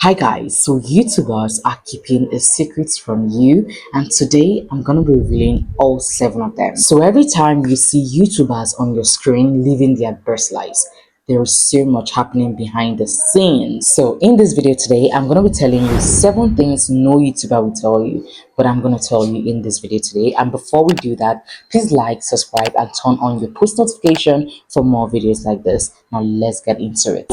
Hi guys, so YouTubers are keeping a secret from you, and today I'm gonna be revealing all 7 of them. So every time you see YouTubers on your screen living their best lives, there is so much happening behind the scenes. So in this video today, I'm gonna be telling you 7 things no YouTuber will tell you, but I'm gonna tell you in this video today. And before we do that, please like, subscribe, and turn on your post notification for more videos like this. Now let's get into it.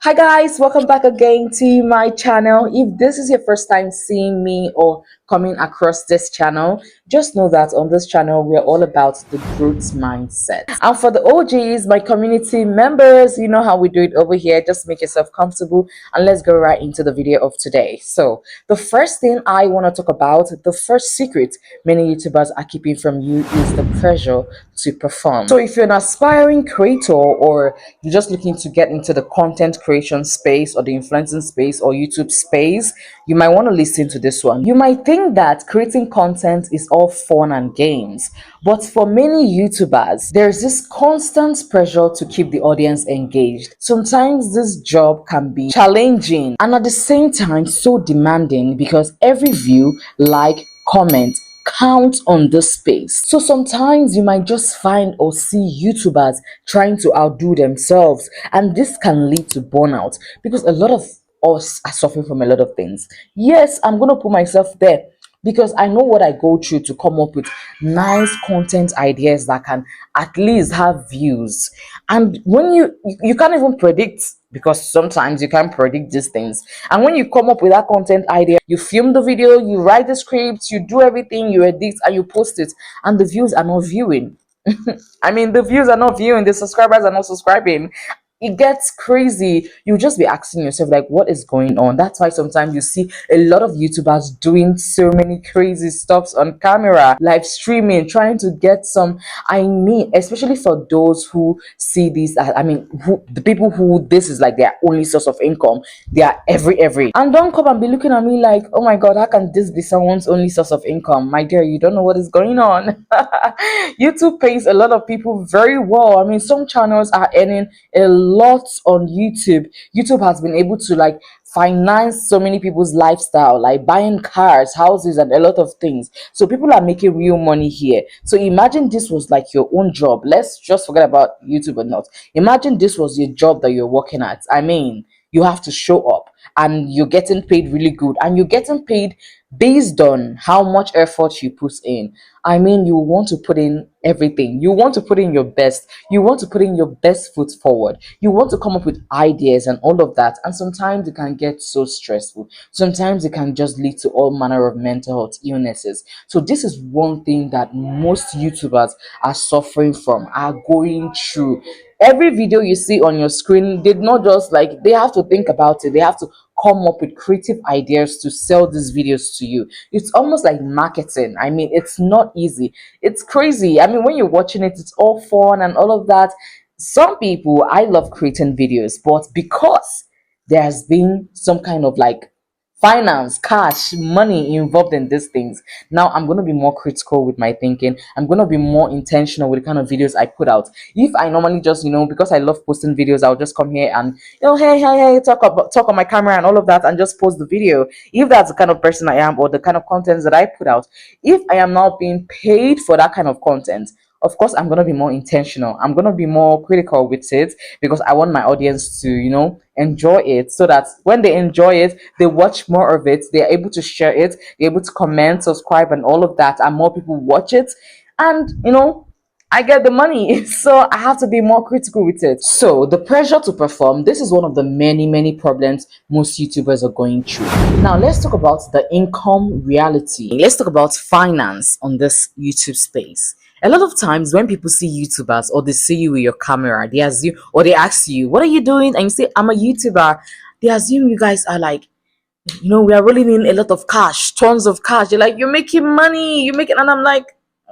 Hi guys, welcome back again to my channel. If this is your first time seeing me or coming across this channel, just know that on this channel we're all about the growth mindset. And for the OGs, my community members, you know how we do it over here. Just make yourself comfortable and let's go right into the video of today. So the first thing I want to talk about, the first secret many YouTubers are keeping from you is the pressure to perform. So if you're an aspiring creator or you're just looking to get into the content creation space or the influencing space or YouTube space, you might want to listen to this one. You might think that creating content is all fun and games, but for many YouTubers, there's this constant pressure to keep the audience engaged. Sometimes this job can be challenging and at the same time so demanding because every view, like, comment count on this space. So sometimes you might just find or see YouTubers trying to outdo themselves, and this can lead to burnout because a lot of us are suffering from a lot of things. Yes, I'm going to put myself there because I know what I go through to come up with nice content ideas that can at least have views. And when you can't even predict, because sometimes you can't predict these things. And when you come up with that content idea, you film the video, you write the script, you do everything, you edit and you post it, and the views are not viewing. I mean, the views are not viewing, the subscribers are not subscribing. It gets crazy. You just be asking yourself, like, what is going on? That's why sometimes you see a lot of YouTubers doing so many crazy stuffs on camera, live streaming, trying to get some. I mean, especially for those who see this, the people who this is like their only source of income, they are every. And don't come and be looking at me like, oh my God, how can this be someone's only source of income? My dear, you don't know what is going on. YouTube pays a lot of people very well. I mean, some channels are earning a lot on YouTube. YouTube has been able to like finance so many people's lifestyle, like buying cars, houses, and a lot of things. So people are making real money here. So imagine this was like your own job. Let's just forget about YouTube or not. Imagine this was your job that you're working at. I mean, you have to show up and you're getting paid really good, and you're getting paid based on how much effort you put in. I mean, you want to put in everything. You want to put in your best. You want to put in your best foot forward. You want to come up with ideas and all of that. And sometimes it can get so stressful. Sometimes it can just lead to all manner of mental health illnesses. So this is one thing that most YouTubers are suffering from, are going through. Every video you see on your screen did not just like, they have to think about it. They have to come up with creative ideas to sell these videos to you. It's almost like marketing. I mean, it's not easy. It's crazy. I mean, when you're watching it, it's all fun and all of that. Some people, I love creating videos, but because there's been some kind of like finance, cash, money involved in these things, now I'm going to be more critical with my thinking. I'm going to be more intentional with the kind of videos I put out. If I normally just, because I love posting videos, I'll just come here and, hey, talk on my camera and all of that and just post the video. If that's the kind of person I am or the kind of content that I put out, if I am now being paid for that kind of content, of course I'm going to be more intentional. I'm going to be more critical with it because I want my audience to, enjoy it, so that when they enjoy it, they watch more of it, they're able to share it, they're able to comment, subscribe, and all of that, and more people watch it, and I get the money. So I have to be more critical with it. So the pressure to perform, this is one of the many problems most YouTubers are going through. Now let's talk about the income reality. Let's talk about finance on this YouTube space. A lot of times when people see YouTubers or they see you with your camera, they assume, or they ask you, what are you doing? And you say, I'm a YouTuber. They assume you guys are like, we are rolling in a lot of cash, tons of cash. They're like, you're making money, you're making, and I'm like,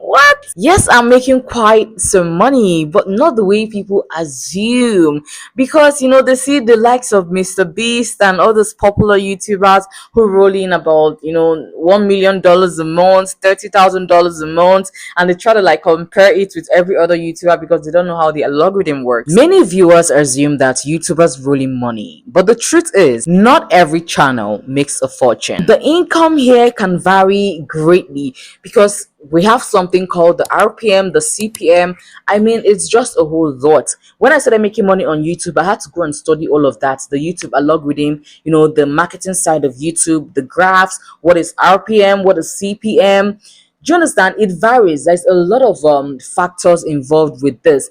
What? Yes, I'm making quite some money, but not the way people assume. Because, they see the likes of Mr. Beast and all those popular YouTubers who roll in about, $1 million a month, $30,000 a month, and they try to like compare it with every other YouTuber because they don't know how the algorithm works. Many viewers assume that YouTubers roll in money, but the truth is, not every channel makes a fortune. The income here can vary greatly because we have something called the RPM, the CPM. I mean, it's just a whole lot. When I started making money on YouTube, I had to go and study all of that, the YouTube algorithm, the marketing side of YouTube, the graphs, what is RPM, what is CPM. Do you understand? It varies. There's a lot of factors involved with this,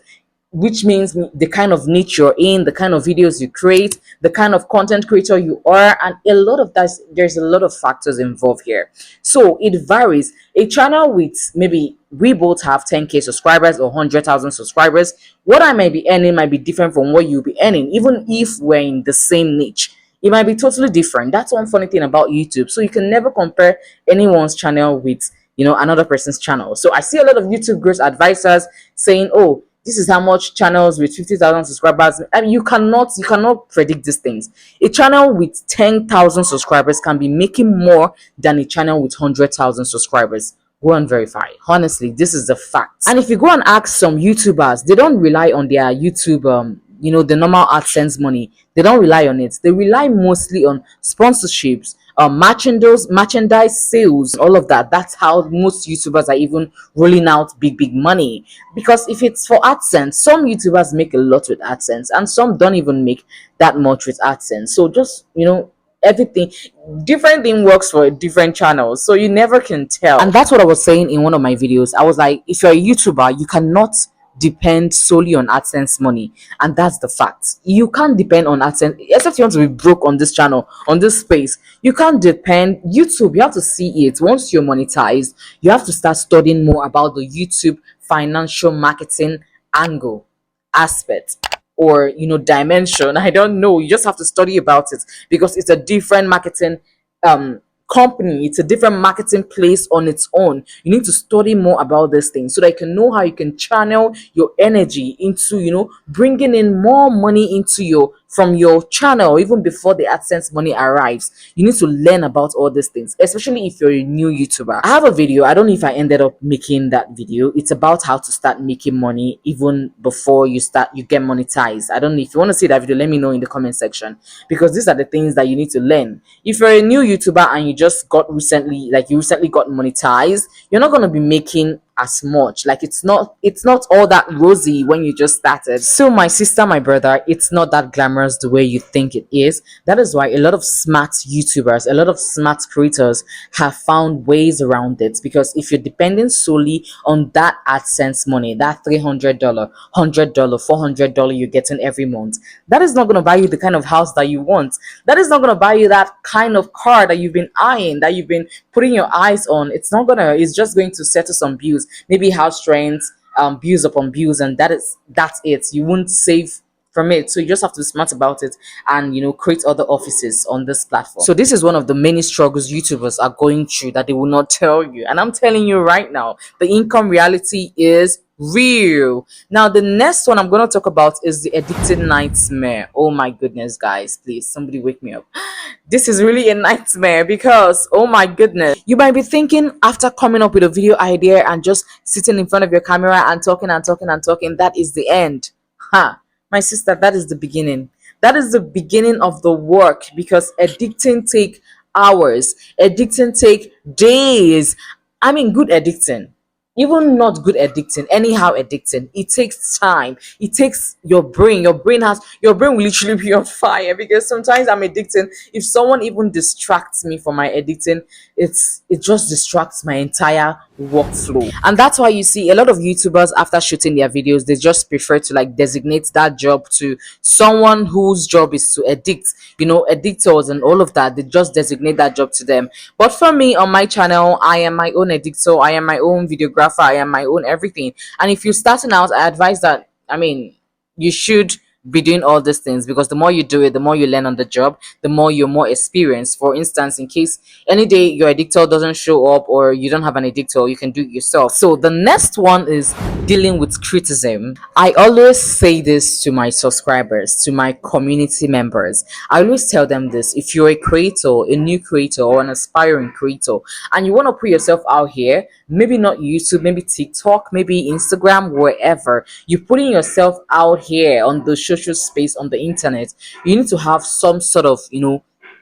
which means the kind of niche you're in, the kind of videos you create, the kind of content creator you are, and a lot of that. There's a lot of factors involved here, so it varies. A channel with, maybe we both have 10K subscribers or 100,000 subscribers, what I might be earning might be different from what you'll be earning, even if we're in the same niche. It might be totally different. That's one funny thing about YouTube. So you can never compare anyone's channel with, another person's channel. So I see a lot of YouTube growth advisors saying, oh, this is how much channels with 50,000 subscribers. I mean, you cannot predict these things. A channel with 10,000 subscribers can be making more than a channel with 100,000 subscribers. Go and verify. Honestly, this is the fact. And if you go and ask some YouTubers, they don't rely on their YouTube the normal AdSense money. They don't rely on it. They rely mostly on sponsorships, merchandise sales, all of that. That's how most YouTubers are even rolling out big money. Because if it's for AdSense, some YouTubers make a lot with AdSense, and some don't even make that much with AdSense. So just, everything, different thing works for different channels, so you never can tell. And that's what I was saying in one of my videos. I was like, if you're a YouTuber, you cannot depend solely on AdSense money, and that's the fact. You can't depend on AdSense, except you want to be broke on this channel, on this space. You can't depend. YouTube, you have to see it. Once you're monetized, you have to start studying more about the YouTube financial marketing angle, aspect, or dimension. I don't know, you just have to study about it, because it's a different marketing company. It's a different marketing place on its own. You need to study more about this thing so that you can know how you can channel your energy into bringing in more money into from your channel even before the AdSense money arrives. You need to learn about all these things, especially if you're a new YouTuber. I have a video, I don't know if I ended up making that video. It's about how to start making money even before you get monetized. I don't know if you want to see that video. Let me know in the comment section, because these are the things that you need to learn. If you're a new YouTuber and you recently got monetized, you're not going to be making as much. Like, it's not all that rosy when you just started. So my sister, my brother, it's not that glamorous the way you think it is. That is why a lot of smart YouTubers, a lot of smart creators have found ways around it. Because if you're depending solely on that AdSense money, that $300, $100, $400 you're getting every month, that is not going to buy you the kind of house that you want. That is not going to buy you that kind of car that you've been eyeing, that you've been putting your eyes on. It's just going to settle some bills, maybe house rent, bills upon bills, and that's it. You won't save from it. So you just have to be smart about it and create other offices on this platform. So this is one of the many struggles YouTubers are going through that they will not tell you, and I'm telling you right now, the income reality is real. Now the next one I'm going to talk about is the addicted nightmare. Oh my goodness, guys, please somebody wake me up. This is really a nightmare, because oh my goodness, you might be thinking, after coming up with a video idea and just sitting in front of your camera and talking and talking and talking, that is the end. My sister, that is the beginning. That is the beginning of the work, because addicting take hours, addicting take days. I mean, good addicting, even not good addicting, anyhow addicting, it takes time. It takes your brain. Your brain will literally be on fire, because sometimes I'm addicting. If someone even distracts me from my addicting, it just distracts my entire workflow. And that's why you see a lot of YouTubers, after shooting their videos, they just prefer to like designate that job to someone whose job is to edit, editors and all of that. They just designate that job to them. But for me, on my channel, I am my own editor, I am my own videographer, I am my own everything. And if you're starting out, I advise that, I mean, you should be doing all these things, because the more you do it, the more you learn on the job, the more you're more experienced. For instance, in case any day your editor doesn't show up or you don't have an editor, you can do it yourself. So the next one is dealing with criticism. I always say this to my subscribers, to my community members. I always tell them this: if you're a creator, a new creator, or an aspiring creator, and you want to put yourself out here, maybe not YouTube, maybe TikTok, maybe Instagram, wherever, you're putting yourself out here on the social space, on the internet, you need to have some sort of,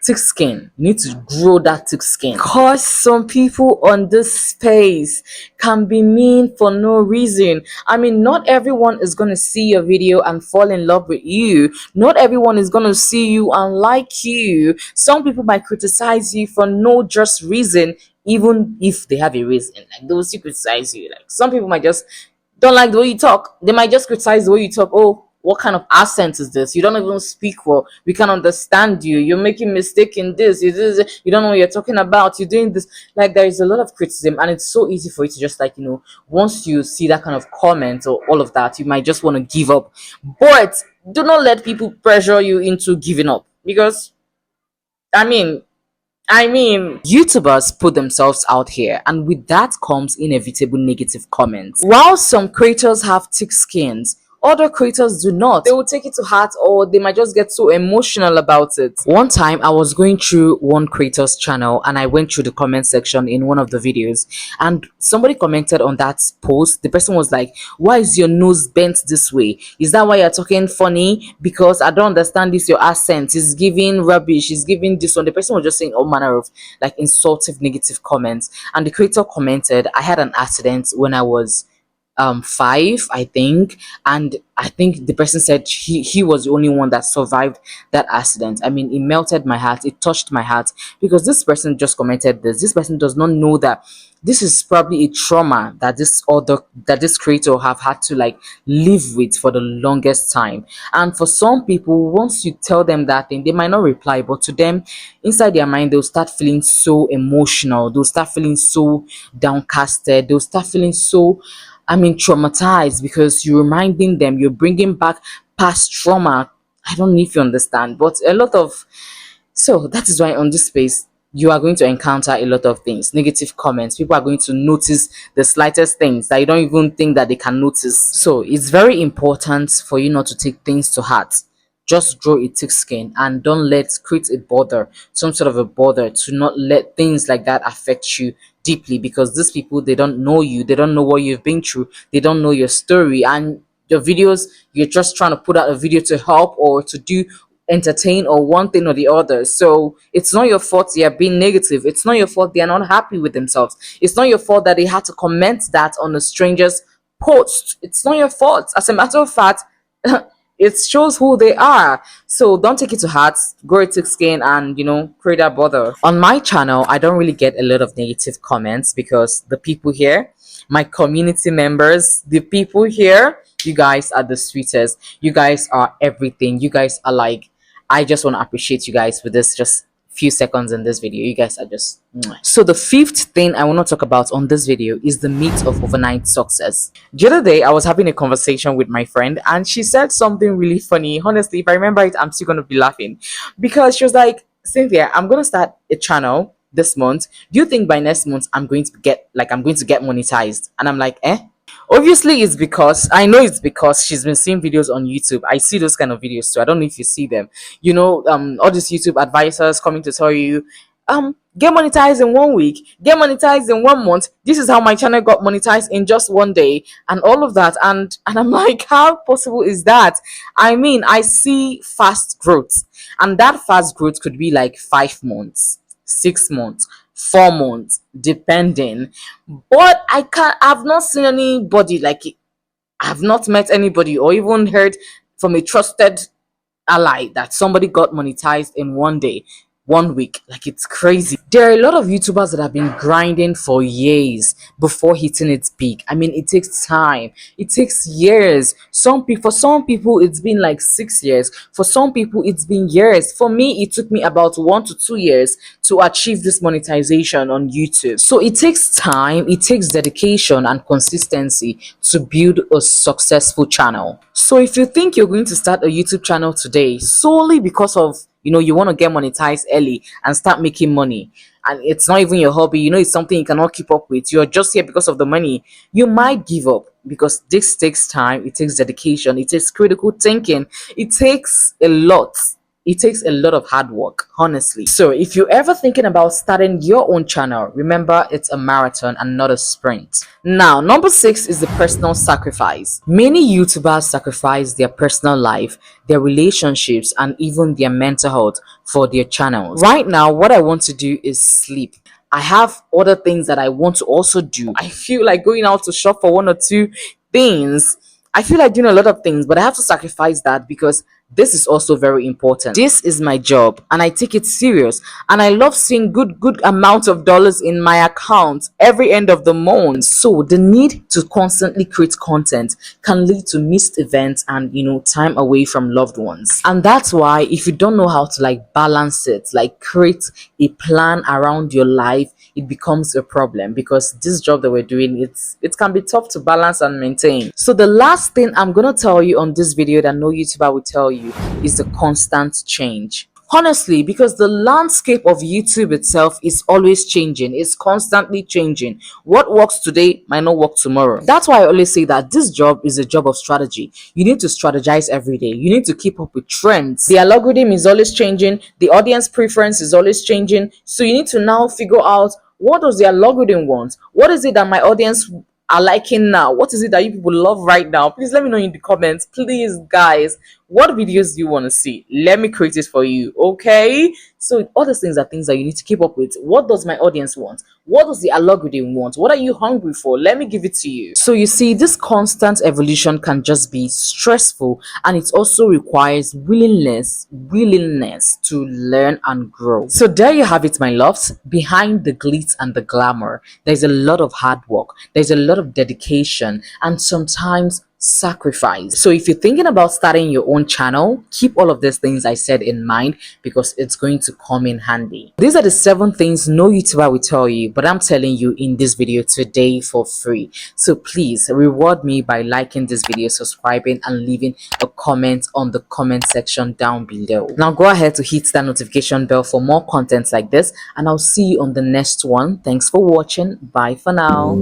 thick skin. You need to grow that thick skin. Because some people on this space can be mean for no reason. I mean, not everyone is going to see your video and fall in love with you. Not everyone is going to see you and like you. Some people might criticize you for no just reason, even if they have a reason. Like, those who criticize you, like, some people might just don't like the way you talk. They might just criticize the way you talk. Oh, what kind of accent is this? You don't even speak well. We can understand you. You're making mistake in this. You don't know what you're talking about. You're doing this. Like, there is a lot of criticism, and it's so easy for you to just, like, once you see that kind of comment or all of that, you might just want to give up. But do not let people pressure you into giving up, because I mean, YouTubers put themselves out here, and with that comes inevitable negative comments. While some creators have thick skins, other creators do not. They will take it to heart, or they might just get so emotional about it. One time, I was going through one creator's channel, and I went through the comment section in one of the videos, and somebody commented on that post. The person was like, "Why is your nose bent this way? Is that why you're talking funny? Because I don't understand this, your accent is giving rubbish, is giving this one." The person was just saying all manner of, like, insultive, negative comments. And the creator commented, "I had an accident when I was 5, I think." And I think the person said he was the only one that survived that accident. I mean, it melted my heart, it touched my heart, because this person just commented this person does not know that this is probably a trauma that this creator have had to, like, live with for the longest time. And for some people, once you tell them that thing, they might not reply, but to them, inside their mind, they'll start feeling so emotional, they'll start feeling so downcasted, they'll start feeling so, I mean, traumatized, because you're reminding them, you're bringing back past trauma. I don't know if you understand, but a lot of, so that is why on this space, you are going to encounter a lot of things, negative comments. People are going to notice the slightest things that you don't even think that they can notice. So it's very important for you not to take things to heart. Just grow a thick skin, and don't create a bother, some sort of a bother, to not let things like that affect you deeply, because these people, they don't know you, they don't know what you've been through, they don't know your story, and your videos, you're just trying to put out a video to help or to do entertain or one thing or the other. So it's not your fault they are being negative. It's not your fault they are not happy with themselves. It's not your fault that they had to comment that on a stranger's post. It's not your fault. As a matter of fact, it shows who they are. So don't take it to heart. Grow a thick skin, and create that bother. On my channel, I don't really get a lot of negative comments, because the people here, my community members, the people here, you guys are the sweetest. You guys are everything. You guys are like, I just want to appreciate you guys for this just few seconds in this video. You guys are just mwah. So the fifth thing I want to talk about on this video is the myth of overnight success. The other day, I was having a conversation with my friend, and she said something really funny. Honestly, if I remember it, I'm still gonna be laughing, because she was like, "Cynthia, I'm gonna start a channel this month. Do you think by next month I'm going to get monetized?" And I'm like, "Eh?" Obviously, it's because she's been seeing videos on YouTube. I see those kind of videos too. I don't know if you see them. All these YouTube advisors coming to tell you, get monetized in 1 week, get monetized in 1 month. This is how my channel got monetized in just 1 day, and all of that. And I'm like, how possible is that? I mean, I see fast growth, and that fast growth could be like 5 months, 6 months, 4 months, depending. But I've not seen anybody like it. I've not met anybody or even heard from a trusted ally that somebody got monetized in 1 day. 1 week. Like, it's crazy. There are a lot of YouTubers that have been grinding for years before hitting its peak. I mean, it takes time. It takes years. For some people it's been like 6 years. For some people it's been years. For me, it took me about 1 to 2 years to achieve this monetization on YouTube. So it takes time, it takes dedication and consistency to build a successful channel. So if you think you're going to start a YouTube channel today solely because of you want to get monetized early and start making money, and it's not even your hobby, it's something you cannot keep up with, you're just here because of the money, you might give up, because this takes time, it takes dedication, it takes critical thinking, it takes a lot. It takes a lot of hard work, honestly. So if you're ever thinking about starting your own channel, remember, it's a marathon and not a sprint. Now, number 6 is the personal sacrifice. Many YouTubers sacrifice their personal life, their relationships, and even their mental health for their channels. Right now, what I want to do is sleep. I have other things that I want to also do. I feel like going out to shop for 1 or 2 things. I feel like doing a lot of things, but I have to sacrifice that because this is also very important. This is my job and I take it serious, and I love seeing good amount of dollars in my account every end of the month. So the need to constantly create content can lead to missed events and time away from loved ones. And that's why, if you don't know how to like balance it, like create a plan around your life, it becomes a problem, because this job that we're doing, it can be tough to balance and maintain. So the last thing I'm gonna tell you on this video that no YouTuber will tell you is the constant change. Honestly, because the landscape of YouTube itself is always changing, it's constantly changing. What works today might not work tomorrow. That's why I always say that this job is a job of strategy. You need to strategize every day, you need to keep up with trends. The algorithm is always changing, the audience preference is always changing, so you need to now figure out, what does the algorithm want? What is it that my audience are liking now? What is it that you people love right now? Please let me know in the comments. Please, guys, what videos do you want to see? Let me create it for you, okay? So all these things are things that you need to keep up with. What does my audience want? What does the algorithm want? What are you hungry for? Let me give it to you. So you see, this constant evolution can just be stressful, and it also requires willingness to learn and grow. So there you have it, my loves. Behind the glitz and the glamour, there's a lot of hard work, there's a lot of dedication, and sometimes sacrifice. So if you're thinking about starting your own channel, keep all of these things I said in mind, because it's going to come in handy. These are the 7 things no YouTuber will tell you, but I'm telling you in this video today for free. So please reward me by liking this video, subscribing, and leaving a comment on the comment section down below. Now go ahead to hit that notification bell for more content like this, and I'll see you on the next one. Thanks for watching. Bye for now.